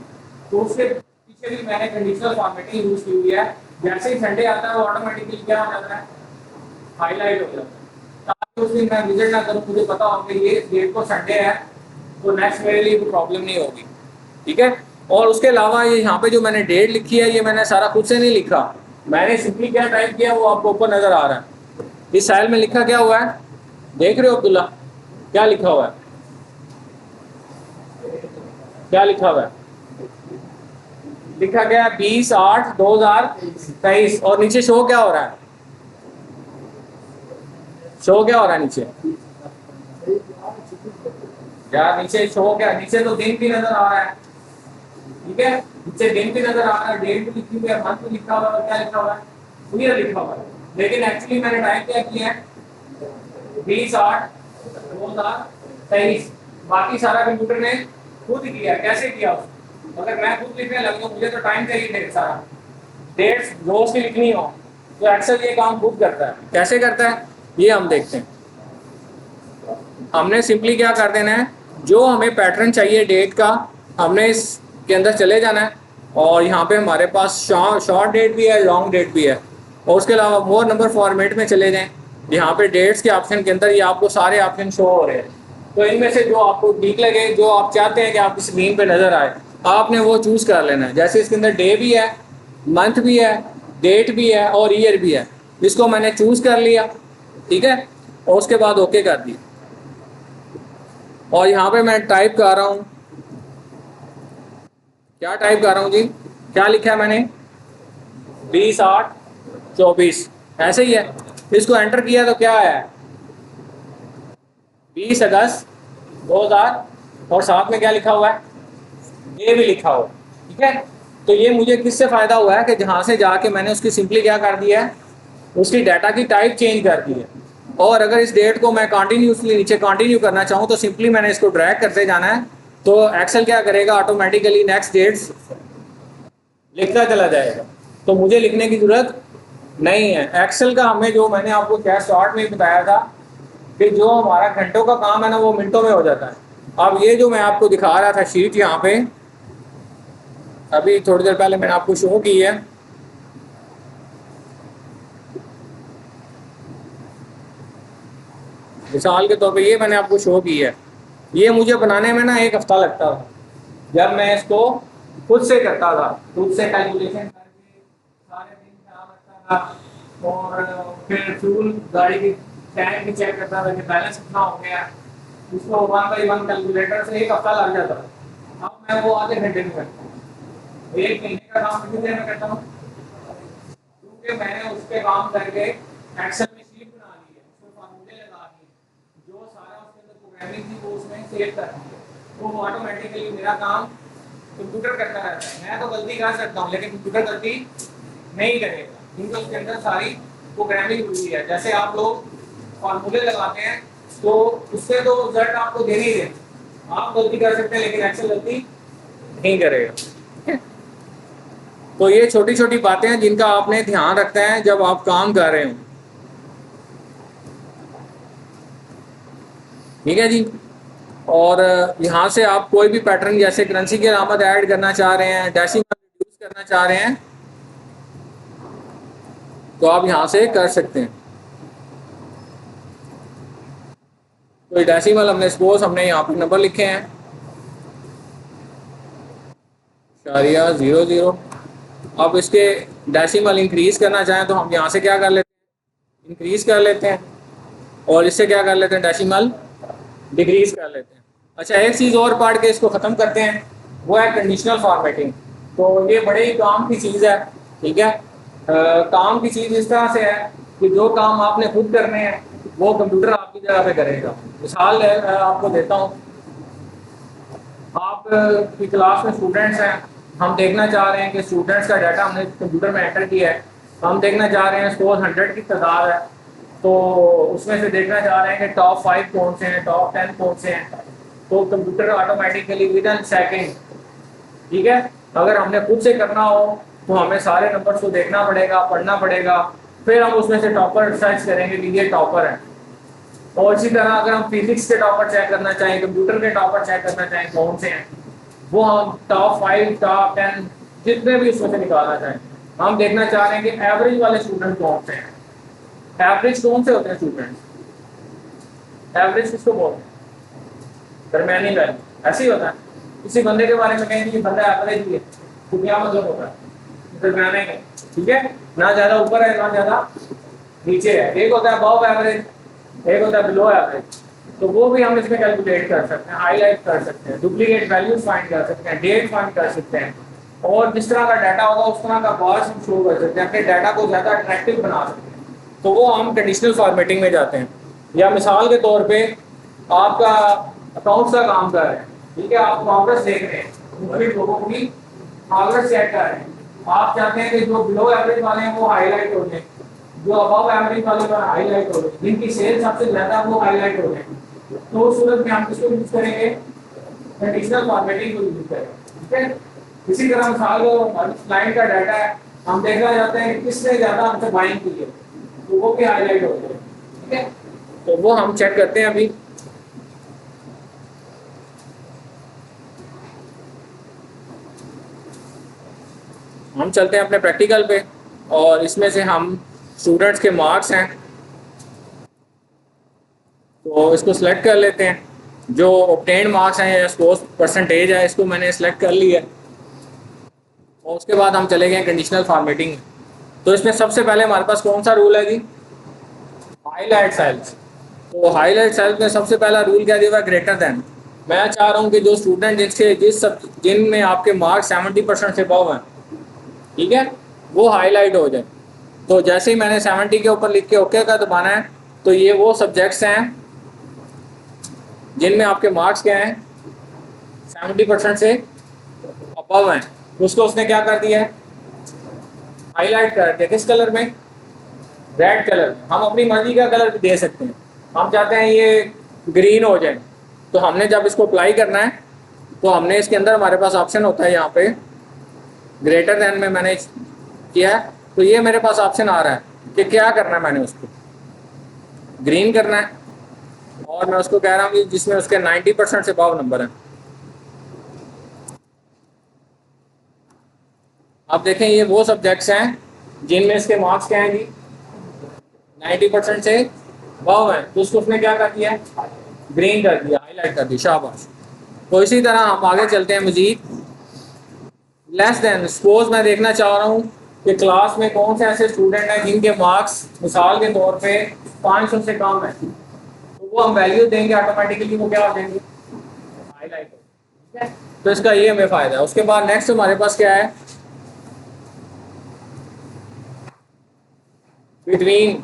Speaker 1: तो उसके पीछे भी मैंने कंडीशनल फॉर्मेटिंग यूज़ की हुई है, जैसे ही संडे आता है वो ऑटोमेटिकली क्या हो जाता है, हाईलाइट हो जाता है, ताकि उस दिन मैं विजिट ना करूँ, मुझे पता हो कि ये डेट को संडे है, तो नेक्स्ट मेरे लिए कोई प्रॉब्लम नहीं होगी। ठीक है, और उसके अलावा ये यहाँ पे जो मैंने डेट लिखी है ये मैंने सारा खुद से नहीं लिखा, मैंने सिंपली क्या टाइप किया वो आपको ऊपर नज़र आ रहा है। इस सेल में लिखा क्या हुआ है, देख रहे हो अब्दुल्ला, क्या लिखा हुआ है, क्या लिखा हुआ है, लिखा गया 20/8/2023 और नीचे शो क्या हो रहा है, शो क्या हो रहा है नीचे यार, नीचे शो क्या, नीचे तो दिन भी नजर आ रहा है, ठीक है, नीचे दिन भी नजर आ रहा है, डेट भी लिखी हुई है, मंथ भी लिखा हुआ है, क्या लिखा हुआ है, क्लियर लिखा हुआ है। लेकिन एक्चुअली मैंने टाइप क्या किया है 20/8/2023, बाकी सारा कंप्यूटर ने खुद किया। कैसे किया उसने, अगर मैं खुद लिखने लग जाऊँ मुझे तो टाइम चाहिए ढेर सारा, डेट्स रोज की लिखनी हो तो एक्सेल ये काम खुद करता है। कैसे करता है ये हम देखते हैं। हमने सिंपली क्या कर देना है, जो हमें पैटर्न चाहिए डेट का, हमने इसके अंदर चले जाना है और यहाँ पे हमारे पास शॉर्ट डेट भी है, लॉन्ग डेट भी है, और उसके अलावा मोर नंबर फॉर्मेट में चले जाएं। यहाँ पे डेट्स के ऑप्शन के अंदर ये आपको सारे ऑप्शन शो हो रहे हैं, तो इनमें से जो आपको ठीक लगे, जो आप चाहते हैं कि आपकी स्क्रीन पे नज़र आए, आपने वो चूज़ कर लेना है। जैसे इसके अंदर डे भी है, मंथ भी है, डेट भी है और ईयर भी है, इसको मैंने चूज़ कर लिया, ठीक है, और उसके बाद ओके कर दिया। और यहाँ पे मैं टाइप कर रहा हूँ, क्या टाइप कर रहा हूँ जी, क्या लिखा है मैंने 20/8/24, ऐसे ही है। इसको एंटर किया तो क्या है 20 अगस्त 2000, और साथ में क्या लिखा हुआ है, ये भी लिखा हुआ है, ठीक है। तो ये मुझे किससे फ़ायदा हुआ है कि जहाँ से जाके मैंने उसकी सिंपली क्या कर दिया है, उसकी डाटा की टाइप चेंज कर दी है। और अगर इस डेट को मैं कंटिन्यूसली नीचे कंटिन्यू करना चाहूँ तो सिंपली मैंने इसको ड्रैग करते जाना है, तो एक्सेल क्या करेगा, ऑटोमेटिकली नेक्स्ट डेट्स लिखता चला जाएगा, तो मुझे लिखने की ज़रूरत नहीं है। एक्सेल का हमें जो मैंने आपको क्या स्टार्ट में बताया था कि जो हमारा घंटों का काम है ना वो मिनटों में हो जाता है। अब ये जो मैं आपको दिखा रहा था शीट यहाँ पे, अभी थोड़ी देर पहले मैंने आपको शो की है, मिसाल के तौर पे ये मैंने आपको शो की है, ये मुझे बनाने में ना 1 हफ्ता लगता था जब मैं इसको खुद से करता था, खुद से कैलकुलेशन करके सारे दिन ख्याल रखता था, और फिर फ्यूल गाड़ी की टैंक भी चेक करता था कि बैलेंस कितना हो गया, उसको 1 बाई 1 कैलकुलेटर से 1 हफ्ता लग जाता था। अब मैं वो आधे घंटे में करता हूँ, 1 महीने का काम कितने देर में करता हूँ, क्योंकि मैंने उस पर काम करके एक्सेल में शीट बना ली है, उसमें फार्मूले लगा दिए, जो सारा उसके अंदर प्रोग्रामिंग थी वो उसमें सेव कर दी है, तो वो ऑटोमेटिकली मेरा काम कंप्यूटर करता रहता है। मैं तो गलती कर सकता हूँ लेकिन कंप्यूटर गलती नहीं करेगा, क्योंकि उसके अंदर सारी प्रोग्रामिंग हुई है। जैसे आप लोग फार्मूले लगाते हैं तो उससे तो रिजल्ट आपको देने ही देना, आप गलती कर सकते हैं लेकिन एक्सेल गलती नहीं करेगा, ठीक है। तो ये छोटी छोटी बातें हैं जिनका आपने ध्यान रखना है जब आप काम कर रहे हो, ठीक है जी। और यहाँ से आप कोई भी पैटर्न जैसे करेंसी की अलामत ऐड करना चाह रहे हैं, डेसिमल रिड्यूस करना चाह रहे हैं, तो आप यहाँ से कर सकते हैं। तो डेसिमल हमने सपोज हमने यहाँ पर नंबर लिखे हैं 0.00, अब इसके डेसिमल इंक्रीज करना चाहें तो हम यहाँ से क्या कर लेते हैं, इंक्रीज कर लेते हैं, और इससे क्या कर लेते हैं, डेसिमल डिक्रीज कर लेते हैं। अच्छा, एक चीज़ और पढ़ के इसको ख़त्म करते हैं, वो है कंडीशनल फॉर्मेटिंग। तो ये बड़े ही काम की चीज़ है, ठीक है। काम की चीज़ इस तरह से है कि जो काम आपने खुद करने हैं वो कंप्यूटर आपकी जगह पे करेगा। मिसाल आपको देता हूँ, आप की क्लास में स्टूडेंट्स हैं, हम देखना चाह रहे हैं कि स्टूडेंट्स का डाटा हमने कंप्यूटर में एंटर किया है, हम देखना चाह रहे हैं सपोज 100 की तादाद है, तो उसमें से देखना चाह रहे हैं कि टॉप 5 कौन से हैं, टॉप 10 कौन से हैं, तो कंप्यूटर ऑटोमेटिकली विदिन सेकेंड, ठीक है। अगर हमने खुद से करना हो तो हमें सारे नंबर्स को देखना पड़ेगा, पढ़ना पड़ेगा, फिर हम उसमें से टॉपर सर्च करेंगे कि ये टॉपर है। और इसी तरह अगर हम फिजिक्स के टॉपर चेक करना चाहें, कंप्यूटर के टॉपर चेक करना चाहें कौन से हैं, वो हम टॉप 5 टॉप 10 जितने भी उसमें से निकालना चाहें, हम देखना चाह रहे हैं कि एवरेज वाले स्टूडेंट कौन से हैं। एवरेज कौन से होते हैं स्टूडेंट्स, एवरेज किसको बोलते हैं, दरमियानी वैल्यू, ऐसे ही होता है। किसी बंदे के बारे में कहेंगे कि बंदा एवरेज ही है, तो क्या मतलब होता है, दरमियाने में, ठीक है, ना ज़्यादा ऊपर है ना ज़्यादा नीचे है। एक होता है अबव एवरेज, एक होता है बिलो एवरेज। तो वो भी हम इसमें कैलकुलेट कर सकते हैं, हाईलाइट कर सकते हैं, डुप्लीकेट वैल्यूज फाइंड कर सकते हैं, डेट फाइंड कर सकते हैं, और जिस तरह का डाटा होगा उस तरह का बार्स हम शो कर सकते हैं, अपने डाटा को ज़्यादा अट्रैक्टिव बना सकते हैं। तो वो हम कंडीशनल फॉर्मेटिंग में जाते हैं। या मिसाल के तौर पे आपका अकाउंट्स का काम कर रहे हैं, ठीक है, आप प्रोग्रेस देख रहे हैं, मुख्तलिफ लोगों की प्रोग्रेस चेक कर रहे हैं, आप चाहते हैं कि जो बिलो एवरेज वाले हैं वो हाईलाइट हो जाए, जो अबव एवरेज वाले वो हाईलाइट हो जाए, जिनकी सेल सबसे ज़्यादा वो हाईलाइट हो जाए। तो उस सूरत में हम किसको यूज़ करेंगे, कंडीशनल फॉर्मेटिंग को यूज़ करेंगे, ठीक है। इसी तरह मिसाल क्लाइंट का डाटा है, हम देखना चाहते हैं कि किसने ज़्यादा हमसे बाइंग की है, तो वो भी हाईलाइट हो जाए, ठीक है। तो वो हम चेक करते हैं अभी। हम चलते हैं अपने प्रैक्टिकल पे, और इसमें से हम स्टूडेंट्स के मार्क्स हैं तो इसको सिलेक्ट कर लेते हैं। जो ऑब्टेन्ड मार्क्स हैं या सपोज परसेंटेज है, इसको मैंने सिलेक्ट कर लिया, और उसके बाद हम चले गए कंडीशनल फॉर्मेटिंग। तो इसमें सबसे पहले हमारे पास कौन सा रूल है जी, हाईलाइट सेल्स। तो हाईलाइट सेल्स में सबसे पहला रूल क्या दिया हुआ है, ग्रेटर देन। मैं चाह रहा हूँ कि जो स्टूडेंट जिनमें आपके मार्क्स 70% से अबव हैं, ठीक है, वो हाईलाइट हो जाए। तो जैसे ही मैंने 70 के ऊपर लिख के ओके का दबाना है, तो ये वो सब्जेक्ट्स हैं जिनमें आपके मार्क्स क्या हैं, 70% से अबव हैं, उसको उसने क्या कर दिया है, हाईलाइट कर दिया। किस कलर में, रेड कलर में। हम अपनी मर्जी का कलर भी दे सकते हैं, हम चाहते हैं ये ग्रीन हो जाए, तो हमने जब इसको अप्लाई करना है तो हमने इसके अंदर हमारे पास ऑप्शन होता है, यहाँ पे ग्रेटर देन में मैंने किया है, तो ये मेरे पास ऑप्शन आ रहा है कि क्या करना है, मैंने उसको ग्रीन करना है, और मैं उसको कह रहा हूँ कि जिसमें उसके 90% से अबव नंबर है। आप देखें ये वो सब्जेक्ट्स हैं जिनमें इसके मार्क्स क्या हैं जी, 90% से अबव हैं, तो उसको उसने क्या कर दिया, ग्रीन कर दिया, हाईलाइट कर दी, शाबाश। तो इसी तरह हम आगे चलते हैं मजीद। लेस देन, सपोज मैं देखना चाह रहा हूँ कि क्लास में कौन से ऐसे स्टूडेंट हैं जिनके मार्क्स मिसाल के तौर पे 500 से कम है, तो वो हम वैल्यू देंगे, ऑटोमेटिकली वो क्या हो जाएंगे, हाईलाइट, ठीक है। तो इसका ये हमें फ़ायदा है। उसके बाद नेक्स्ट हमारे पास क्या है, बिटवीन,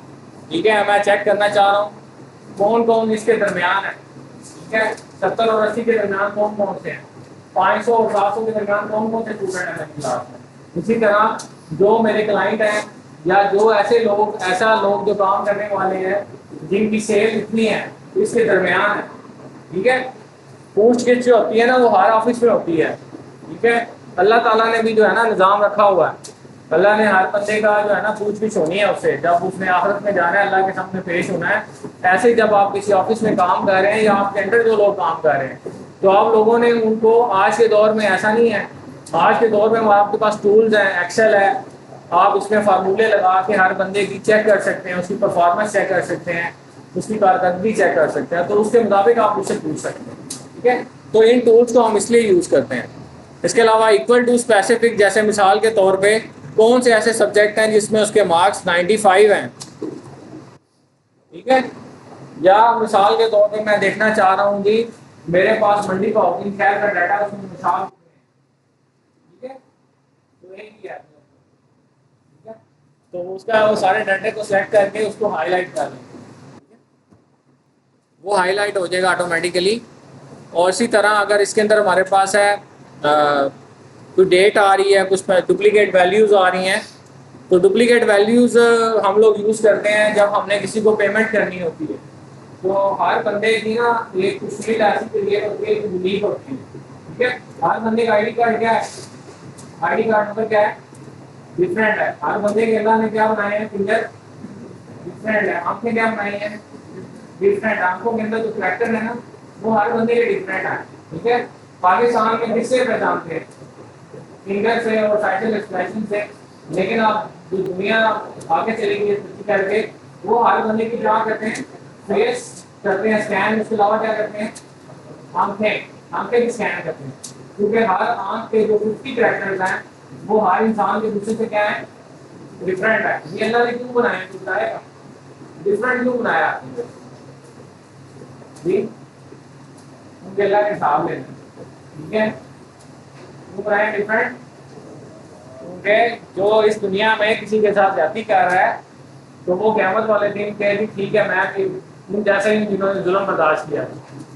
Speaker 1: ठीक है। मैं चेक करना चाह रहा हूँ कौन कौन इसके दरमियान है, ठीक है, 70 और 80 के दरमियान कौन कौन से हैं, 500 और 700 के दरमियान कौन कौन से स्टूडेंट हैं मेरी क्लास में। इसी तरह जो मेरे क्लाइंट हैं या जो ऐसा लोग जो काम करने वाले हैं जिनकी सेल इतनी है, इसके दरमियान है, ठीक है। पूछगिछ जो होती है ना, वो हर ऑफिस में होती है, ठीक है। अल्लाह ताला ने भी जो है ना निज़ाम रखा हुआ है, अल्लाह ने हर बंदे का जो है ना पूछ-गिछ होनी है उससे, जब उसने आखिरत में जाना है, अल्लाह के सामने पेश होना है। ऐसे ही जब आप किसी ऑफिस में काम कर रहे हैं या आपके अंडर जो लोग काम कर रहे हैं, तो आप लोगों ने उनको, आज के दौर में ऐसा नहीं है, आज के दौर में आपके पास टूल्स हैं, एक्सेल है, आप उसमें फार्मूले लगा के हर बंदे की चेक कर सकते हैं, उसकी परफॉर्मेंस चेक कर सकते हैं, उसकी कारकर्दगी चेक कर सकते हैं, तो उसके मुताबिक आप उससे पूछ सकते हैं, ठीक है। तो इन टूल्स को हम इसलिए यूज़ करते हैं। इसके अलावा इक्वल टू स्पेसिफिक, जैसे मिसाल के तौर पे कौन से ऐसे सब्जेक्ट हैं जिसमें उसके मार्क्स 95 हैं, ठीक है। या मिसाल के तौर पे मैं देखना चाह रहा हूँ जी, मेरे पास मंडी का ओपनिंग खैर का डाटा उसमें मिसाल, ठीक है, तो एक ही है, ठीक है। तो उसका वो सारे डाटे को सेलेक्ट करके उसको हाईलाइट कर लें, वो हाईलाइट हो जाएगा ऑटोमेटिकली। और इसी तरह अगर इसके अंदर हमारे पास है कोई डेट आ रही है, कुछ डुप्लीकेट वैल्यूज़ आ रही हैं, तो डुप्लीकेट वैल्यूज़ हम लोग यूज़ करते हैं जब हमने किसी को पेमेंट करनी होती है। तो हर बंदे की ना एक कुछ फील्ड ऐसी क्रिएट होती है, यूनिक होती है, ठीक है। हर बंदे का आईडी कार्ड क्या है, आईडी कार्ड नंबर क्या है, डिफरेंट है। हर बंदे के अल्लाह ने क्या बनाए हैं, फिंगर डिफरेंट है। आंखें क्या बनाई हैं, डिफरेंट। आंखों के अंदर जो करेक्टर है ना, वो हर बंदे के डिफरेंट है, ठीक है। पाकिस्तान में किससे पहचानते हैं, फिंगर से और फाइशियल एक्सप्रेशन से, लेकिन आप जो दुनिया आगे चलेगी तरक्की करके, वो हर बंदे की क्या करते हैं, फेस करते हैं स्कैन, उसके अलावा क्या करते हैं, आंखें, आंखें भी स्कैन करते हैं, क्योंकि हर आंख के जो 50 कैरेक्टर्स हैं वो हर इंसान के दूसरे से क्या है, डिफरेंट है। ये अल्लाह ने क्यों बनाया, तो बताएगा डिफरेंट क्यों बनाया जी, उनके अल्लाह के हिसाब लेना, ठीक है, क्यों बनाया डिफरेंट, क्योंकि जो इस दुनिया में किसी के साथ जाति कर रहा है तो वो क़यामत वाले दिन कहे कि ठीक है मैं भी तुम जैसे ही जिन्होंने जुल्म बर्दाश्त किया,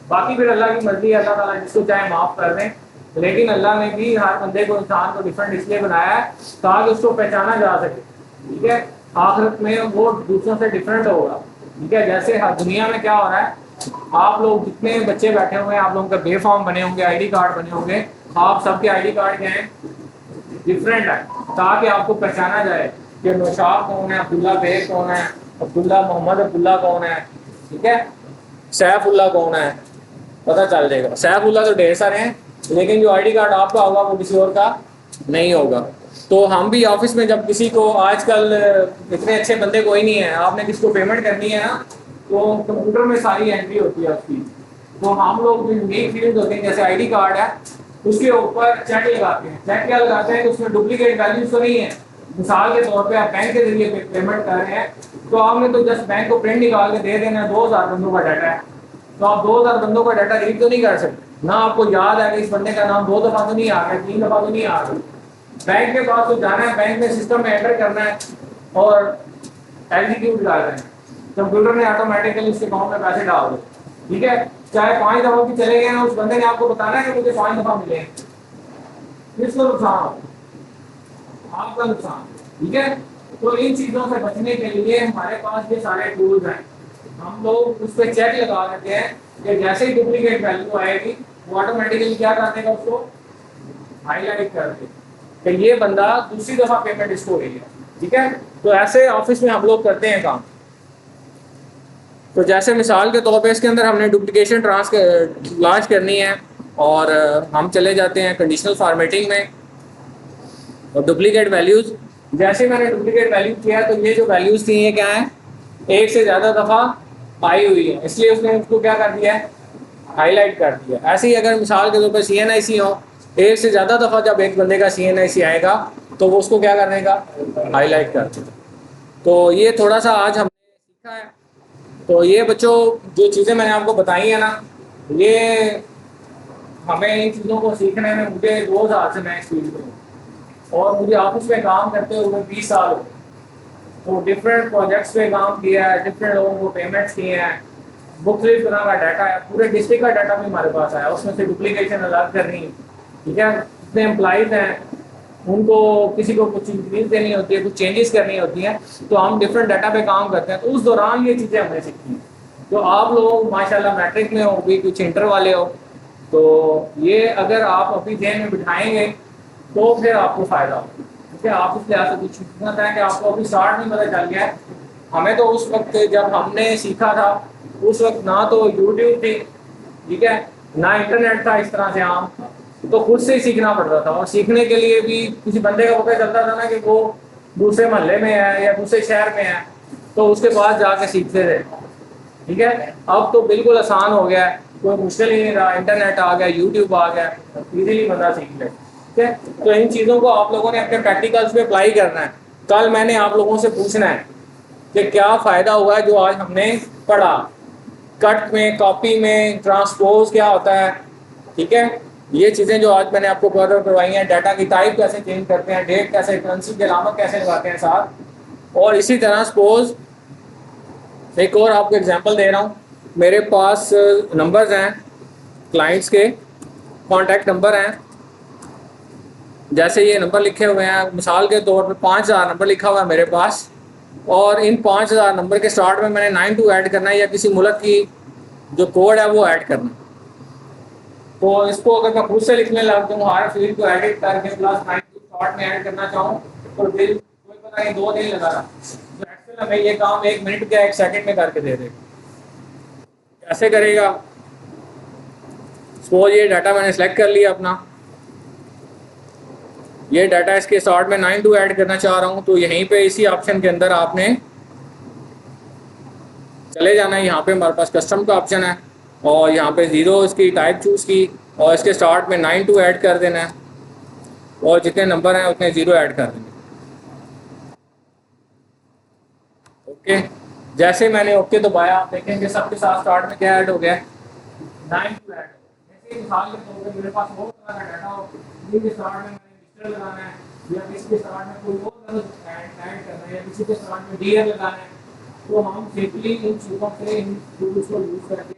Speaker 1: बाकी फिर अल्लाह की मर्जी है, अल्लाह ताला जिसको चाहे माफ़ कर दें, लेकिन अल्लाह ने भी हर बंदे को, इंसान को डिफरेंट इसलिए बनाया है ताकि उसको पहचाना जा सके, ठीक है। आखिरत में वो दूसरों से डिफरेंट होगा, ठीक है। जैसे हर दुनिया में क्या हो रहा है, आप लोग जितने बच्चे बैठे हुए हैं, आप लोगों का बेफॉर्म बने होंगे, आईडी कार्ड बने होंगे, आप सबके आईडी कार्ड क्या हैं, डिफरेंट है, ताकि आपको पहचाना जाए कि नौशाद कौन है, अब्दुल्ला बेग कौन है, अब्दुल्ला मोहम्मद अब्दुल्ला कौन है, ठीक है, सैफुल्ला कौन है, पता चल जाएगा। सैफुल्ला तो ढेर सारे हैं, लेकिन जो आईडी कार्ड आपका होगा वो किसी और का नहीं होगा। तो हम भी ऑफिस में जब किसी को, आजकल इतने अच्छे बंदे कोई नहीं है, आपने किसी को पेमेंट करनी है ना तो कंप्यूटर में सारी एंट्री होती है उसकी, तो हम लोग जो यूनिक फील्ड होते हैं जैसे आईडी कार्ड है उसके ऊपर चेक लगाते हैं। चेक क्या लगाते हैं कि उसमें डुप्लीकेट वैल्यूज तो नहीं है। मिसाल के तौर पे आप बैंक के जरिए पेमेंट कर रहे हैं तो आपने तो जस्ट बैंक को प्रिंट निकाल के दे देना, 2000 बंदों का डाटा है, तो आप 2000 बंदों का डाटा रीड तो नहीं कर सकते ना, आपको याद है कि इस बंदे का नाम 2 दफ़ा तो नहीं आ गया, 3 दफ़ा तो नहीं आ गया। बैंक के पास तो जाना है, बैंक में सिस्टम में एंटर करना है और एग्जीक्यूट कर रहे हैं, कंप्यूटर ने ऑटोमेटिकली उसके अकाउंट में पैसे डाल दो, ठीक है। चाहे 5 दफ़ा भी चले गए ना, उस बंदे ने आपको बताना है कि मुझे 5 दफ़ा मिले, किसको नुकसान हो, आपका नुकसान, ठीक है। तो इन चीज़ों से बचने के लिए हमारे पास ये सारे टूल्स हैं, हम लोग उस पर चेक लगा देते हैं कि जैसे ही डुप्लीकेट वैल्यू आएगी वो ऑटोमेटिकली क्या कर देगा, उसको हाईलाइट कर देगा कि ये बंदा दूसरी दफ़ा पेमेंट इसको हुई है, ठीक है। तो ऐसे ऑफिस में हम लोग करते हैं काम। तो जैसे मिसाल के तौर पे इसके अंदर हमने डुप्लीकेशन लॉन्च करनी है और हम चले जाते हैं कंडीशनल फॉर्मेटिंग में और डुप्लीकेट वैल्यूज़, जैसे मैंने डुप्लीकेट वैल्यू किया तो ये जो वैल्यूज़ थी ये क्या है, एक से ज़्यादा दफ़ा आई हुई है, इसलिए उसने उसको क्या कर दिया है, हाईलाइट कर दिया। ऐसे ही अगर मिसाल के तौर पर CNIC हो, एक से ज़्यादा दफ़ा जब एक बंदे का CNIC आएगा तो वो उसको क्या करने का, हाईलाइट कर देगा। तो ये थोड़ा सा आज हमने सीखा है। तो ये बच्चों जो चीज़ें मैंने आपको बताई है ना, ये हमें इन चीज़ों को सीखने में मुझे 2 साल से मैं इस फील्ड में हूँ और मुझे ऑफिस में काम करते हुए 20 साल हो, तो डिफरेंट प्रोजेक्ट्स पे काम किया है, डिफरेंट लोगों को पेमेंट्स किए हैं, मुख्तलिफ तरह का डाटा है, पूरे डिस्ट्रिक्ट का डाटा भी हमारे पास आया, उसमें से डुप्लीकेशन अलग करनी, ठीक है। जितने एम्प्लॉइज़ हैं उनको किसी को कुछ इंक्रीज देनी होती है, कुछ चेंजेस करनी होती हैं, तो हम डिफरेंट डाटा पे काम करते हैं। तो उस दौरान ये चीज़ें हमने सीखी हैं। तो आप लोग माशाल्लाह मैट्रिक में हो, भी कुछ इंटर वाले हो, तो ये अगर आप अपनी जेन में बिठाएंगे तो फिर आपको फ़ायदा होगा, ठीक है। आप इस लिहाज से कुछ सीखना चाहें कि आपको अभी स्टार्ट में पता चल गया है। हमें तो उस वक्त जब हमने सीखा था उस वक्त ना तो यूट्यूब थी, ठीक है, ना इंटरनेट था इस तरह से आम, तो खुद से ही सीखना पड़ता था और सीखने के लिए भी किसी बंदे का पता चलता था ना कि वो दूसरे मोहल्ले में है या दूसरे शहर में है, तो उसके पास जाके सीखते थे, ठीक है। अब तो बिल्कुल आसान हो गया है, कोई मुश्किल ही नहीं रहा, इंटरनेट आ गया, यूट्यूब आ गया, इजीली बंदा सीख ले, ठीक है। तो इन चीज़ों को आप लोगों ने अपने प्रैक्टिकल्स पे अप्लाई करना है। कल मैंने आप लोगों से पूछना है कि क्या फ़ायदा हुआ है जो आज हमने पढ़ा, कट में, कॉपी में, ट्रांसपोज क्या होता है, ठीक है। ये चीज़ें जो आज मैंने आपको कवर करवाई हैं, डाटा की टाइप कैसे चेंज करते हैं, डेट कैसे, करेंसी के अलामत कैसे लगाते हैं साथ, और इसी तरह सपोज एक और आपको एग्जांपल दे रहा हूँ, मेरे पास नंबर्स हैं क्लाइंट्स के, कॉन्टैक्ट नंबर हैं, जैसे ये नंबर लिखे हुए हैं, मिसाल के तौर पे 5000 नंबर लिखा हुआ है मेरे पास, और इन 5000 नंबर के स्टार्ट में मैंने 92 ऐड करना है या किसी मुल्क की जो कोड है वो ऐड करना। तो इसको अगर मैं खुद से लिखने लग जाऊँ, हर फील्ड को एडिट करके प्लस 92 स्टार्ट में ऐड करना चाहूँ तो दिन कोई पता नहीं 2 दिन लगा रहा, तो एक्चुअली हमें ये काम 1 मिनट या 1 सेकंड में करके दे देगा। कैसे करेगा, सपोज ये डाटा मैंने सेलेक्ट कर लिया अपना, ये डाटा इसके स्टार्ट में 92 ऐड करना चाह रहा हूँ, तो यहीं पे इसी ऑप्शन के अंदर आपने चले जाना है। यहाँ पे हमारे पास कस्टम का ऑप्शन है, और यहाँ पे 0 इसकी टाइप चूज़ की और इसके स्टार्ट में 92 ऐड कर देना है और जितने नंबर हैं उतने 0 ऐड कर देने। ओके, जैसे मैंने ओके दबाया आप देखेंगे सबके साथ स्टार्ट में क्या ऐड हो गया, 92 ऐड हो गया। जैसे ही मिसाल के तौर पर मेरे पास बहुत सारा डाटा हो, किसी के स्टार्ट में मैंने मिस्टर लगाना है या किसी के स्टार्ट में कोई और ऐड करना है या किसी के स्टार्ट में डियर लगाना है, तो हम सिंपली इन चीज़ों से इन टूल्स को यूज़ करके